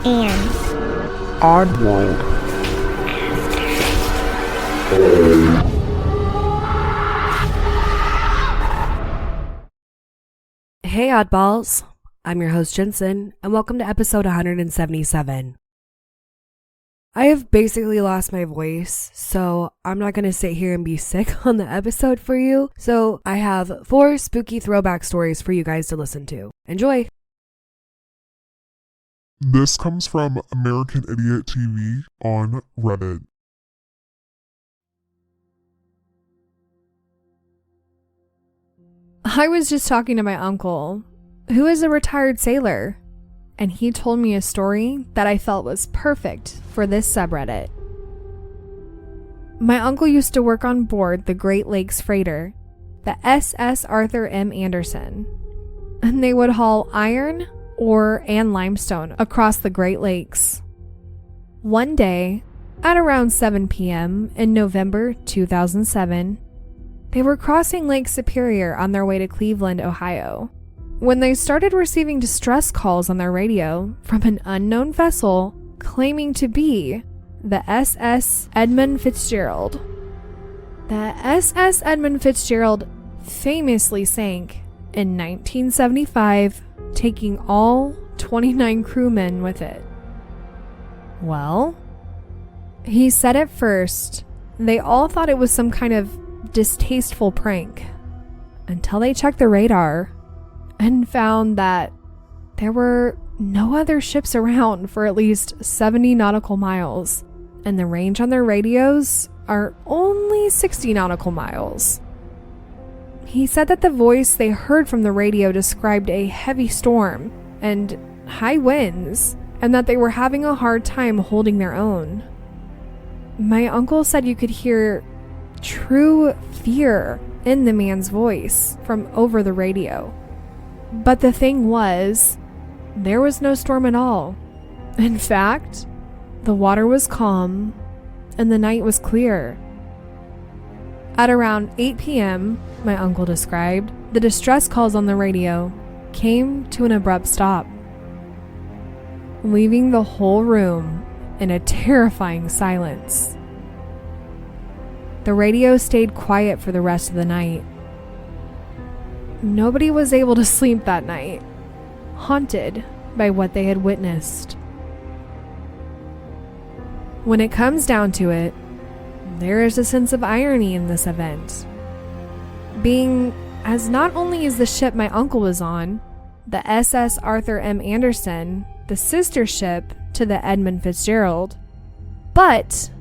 and Oddworld. Hey oddballs, I'm your host Jensen, and welcome to episode 177. I have basically lost my voice, so I'm not going to sit here and be sick on the episode for you, so I have 4 spooky throwback stories for you guys to listen to. Enjoy! This comes from AmericanIdiotTV on Reddit. I was just talking to my uncle, who is a retired sailor, and he told me a story that I felt was perfect for this subreddit. My uncle used to work on board the Great Lakes freighter, the SS Arthur M. Anderson, and they would haul iron, ore, and limestone across the Great Lakes. One day, at around 7 p.m. in November 2007, they were crossing Lake Superior on their way to Cleveland, Ohio, when they started receiving distress calls on their radio from an unknown vessel claiming to be the SS Edmund Fitzgerald. The SS Edmund Fitzgerald famously sank in 1975, taking all 29 crewmen with it. Well, he said at first they all thought it was some kind of distasteful prank until they checked the radar and found that there were no other ships around for at least 70 nautical miles, and the range on their radios are only 60 nautical miles. He said that the voice they heard from the radio described a heavy storm and high winds, and that they were having a hard time holding their own. My uncle said you could hear true fear in the man's voice from over the radio. But the thing was, there was no storm at all. In fact, the water was calm and the night was clear. At around 8 p.m., my uncle described, the distress calls on the radio came to an abrupt stop, leaving the whole room in a terrifying silence. The radio stayed quiet for the rest of the night. Nobody was able to sleep that night, haunted by what they had witnessed. When it comes down to it, there is a sense of irony in this event, being as not only is the ship my uncle was on, the SS Arthur M. Anderson, the sister ship to the Edmund Fitzgerald, but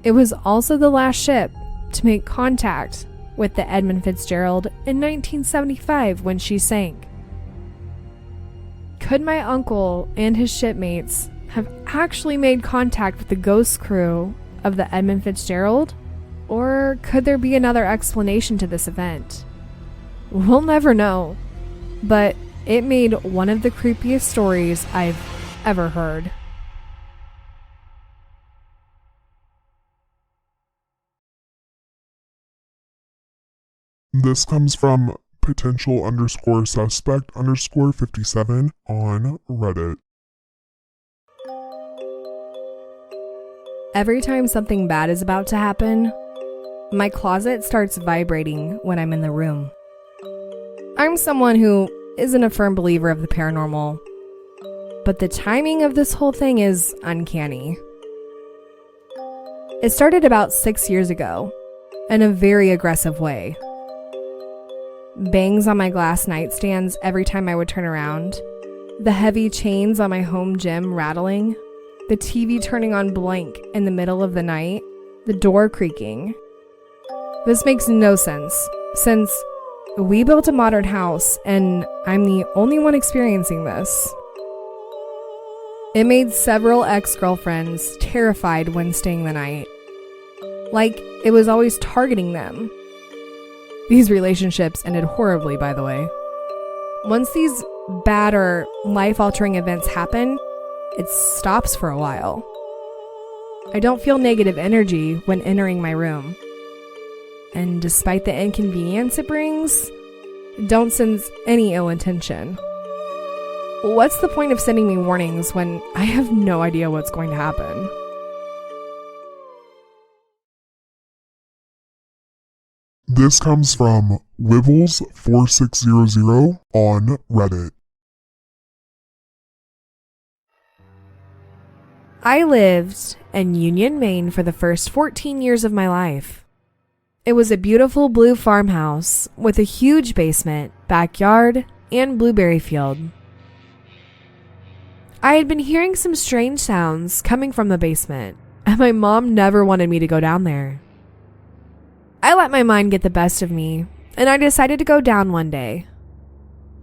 it was also the last ship to make contact with the Edmund Fitzgerald in 1975 when she sank. Could my uncle and his shipmates have actually made contact with the ghost crew of the Edmund Fitzgerald? Or could there be another explanation to this event? We'll never know, but it made one of the creepiest stories I've ever heard. This comes from potential_suspect_57 on Reddit. Every time something bad is about to happen, my closet starts vibrating when I'm in the room. I'm someone who isn't a firm believer of the paranormal, but the timing of this whole thing is uncanny. It started about 6 years ago, in a very aggressive way. Bangs on my glass nightstands every time I would turn around, the heavy chains on my home gym rattling, the TV turning on blank in the middle of the night, the door creaking. This makes no sense, since we built a modern house and I'm the only one experiencing this. It made several ex-girlfriends terrified when staying the night. Like it was always targeting them. These relationships ended horribly, by the way. Once these bad or life-altering events happen, it stops for a while. I don't feel negative energy when entering my room. And despite the inconvenience it brings, don't sense any ill intention. What's the point of sending me warnings when I have no idea what's going to happen? This comes from Wibbles4600 on Reddit. I lived in Union, Maine for the first 14 years of my life. It was a beautiful blue farmhouse with a huge basement, backyard, and blueberry field. I had been hearing some strange sounds coming from the basement, and my mom never wanted me to go down there. I let my mind get the best of me, and I decided to go down one day.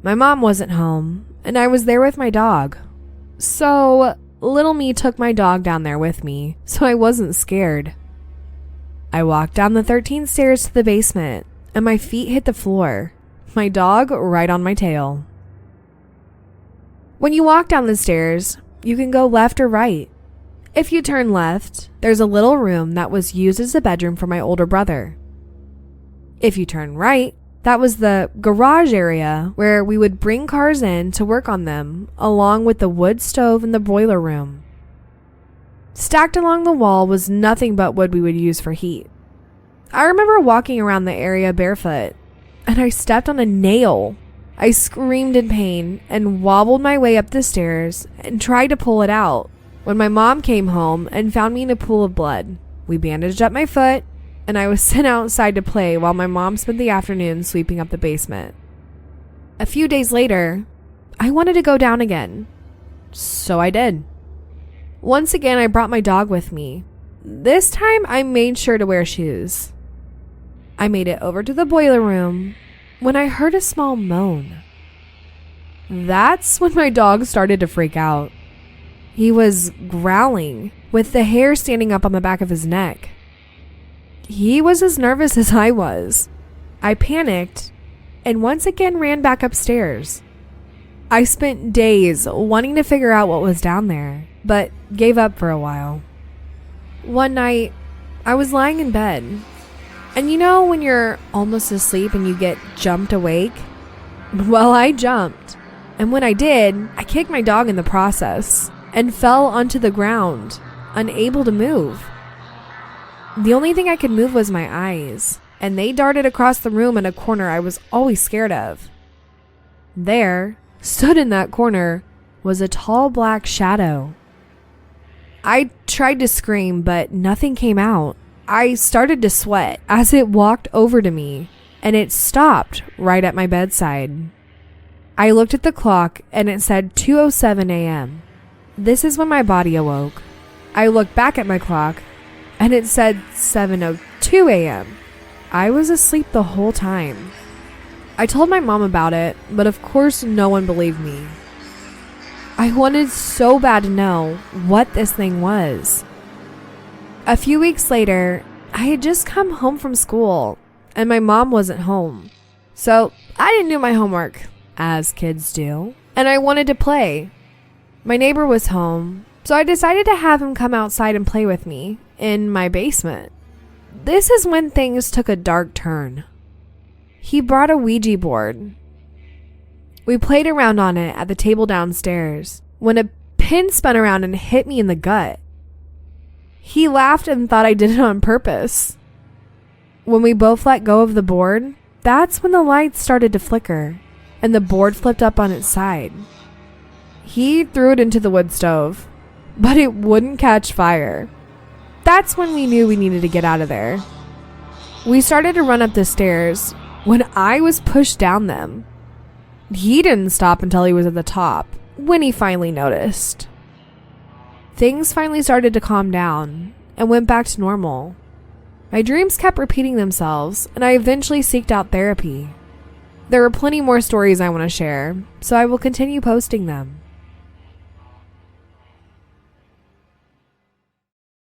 My mom wasn't home, and I was there with my dog. So, little me took my dog down there with me, so I wasn't scared. I walked down the 13 stairs to the basement, and my feet hit the floor, my dog right on my tail. When you walk down the stairs, you can go left or right. If you turn left, there's a little room that was used as a bedroom for my older brother. If you turn right, that was the garage area where we would bring cars in to work on them, along with the wood stove and the boiler room. Stacked along the wall was nothing but wood we would use for heat. I remember walking around the area barefoot, and I stepped on a nail. I screamed in pain and wobbled my way up the stairs and tried to pull it out when my mom came home and found me in a pool of blood. We bandaged up my foot, and I was sent outside to play while my mom spent the afternoon sweeping up the basement. A few days later, I wanted to go down again, so I did. Once again, I brought my dog with me. This time, I made sure to wear shoes. I made it over to the boiler room when I heard a small moan. That's when my dog started to freak out. He was growling, with the hair standing up on the back of his neck. He was as nervous as I was. I panicked and once again ran back upstairs. I spent days wanting to figure out what was down there, but gave up for a while. One night, I was lying in bed, and you know when you're almost asleep and you get jumped awake? Well, I jumped, and when I did, I kicked my dog in the process and fell onto the ground, unable to move. The only thing I could move was my eyes, and they darted across the room in a corner I was always scared of. There, stood in that corner, was a tall black shadow. I tried to scream, but nothing came out. I started to sweat as it walked over to me, and it stopped right at my bedside. I looked at the clock, and it said 2:07 a.m. This is when my body awoke. I looked back at my clock, and it said 7:02 a.m. I was asleep the whole time. I told my mom about it, but of course no one believed me. I wanted so bad to know what this thing was. A few weeks later, I had just come home from school, and my mom wasn't home. So I didn't do my homework, as kids do, and I wanted to play. My neighbor was home, so I decided to have him come outside and play with me in my basement. This is when things took a dark turn. He brought a Ouija board. We played around on it at the table downstairs when a pin spun around and hit me in the gut. He laughed and thought I did it on purpose. When we both let go of the board, that's when the lights started to flicker and the board flipped up on its side. He threw it into the wood stove, but it wouldn't catch fire. That's when we knew we needed to get out of there. We started to run up the stairs when I was pushed down them. He didn't stop until he was at the top, when he finally noticed. Things finally started to calm down and went back to normal. My dreams kept repeating themselves, and I eventually seeked out therapy. There are plenty more stories I want to share, so I will continue posting them.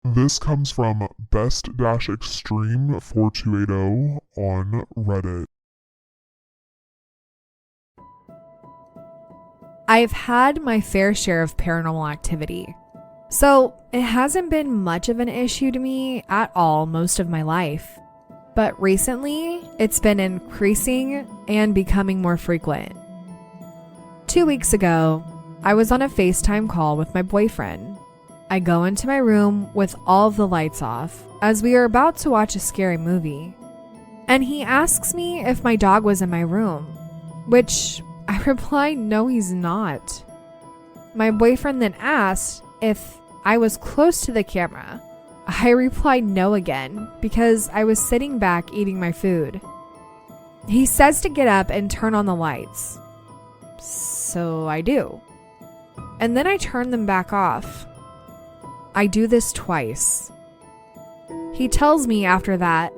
This comes from best-extreme4280 on Reddit. I've had my fair share of paranormal activity, so it hasn't been much of an issue to me at all most of my life. But recently, it's been increasing and becoming more frequent. 2 weeks ago, I was on a FaceTime call with my boyfriend. I go into my room with all of the lights off as we are about to watch a scary movie. And he asks me if my dog was in my room, which I replied, no, he's not. My boyfriend then asked if I was close to the camera. I replied no again because I was sitting back eating my food. He says to get up and turn on the lights. So I do. And then I turn them back off. I do this twice. He tells me after that,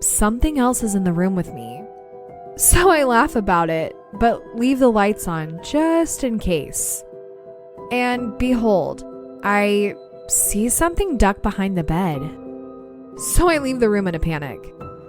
something else is in the room with me. So I laugh about it, but leave the lights on just in case. And behold, I see something duck behind the bed. So I leave the room in a panic.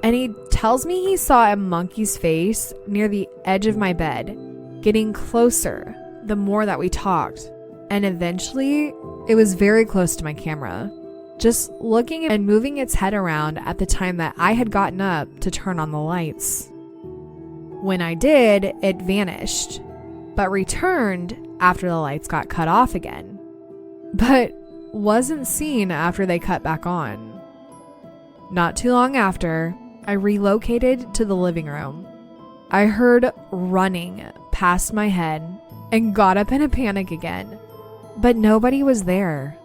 And he tells me he saw a monkey's face near the edge of my bed, getting closer the more that we talked. And eventually, it was very close to my camera, just looking and moving its head around at the time that I had gotten up to turn on the lights. When I did, it vanished, but returned after the lights got cut off again, but wasn't seen after they cut back on. Not too long after, I relocated to the living room. I heard running past my head and got up in a panic again, but nobody was there.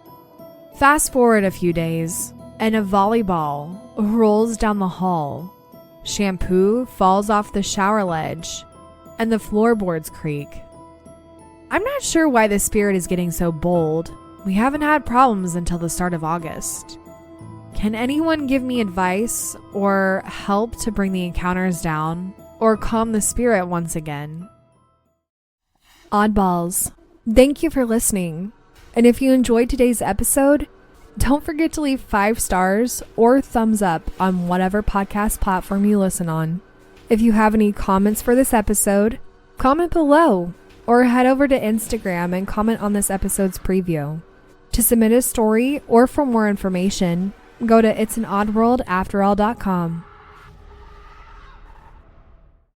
Fast forward a few days, and a volleyball rolls down the hall. Shampoo falls off the shower ledge, and the floorboards creak. I'm not sure why the spirit is getting so bold. We haven't had problems until the start of August. Can anyone give me advice or help to bring the encounters down or calm the spirit once again? Oddballs, thank you for listening. And if you enjoyed today's episode, don't forget to leave 5 stars or thumbs up on whatever podcast platform you listen on. If you have any comments for this episode, comment below or head over to Instagram and comment on this episode's preview. To submit a story or for more information, go to itsanoddworldafterall.com.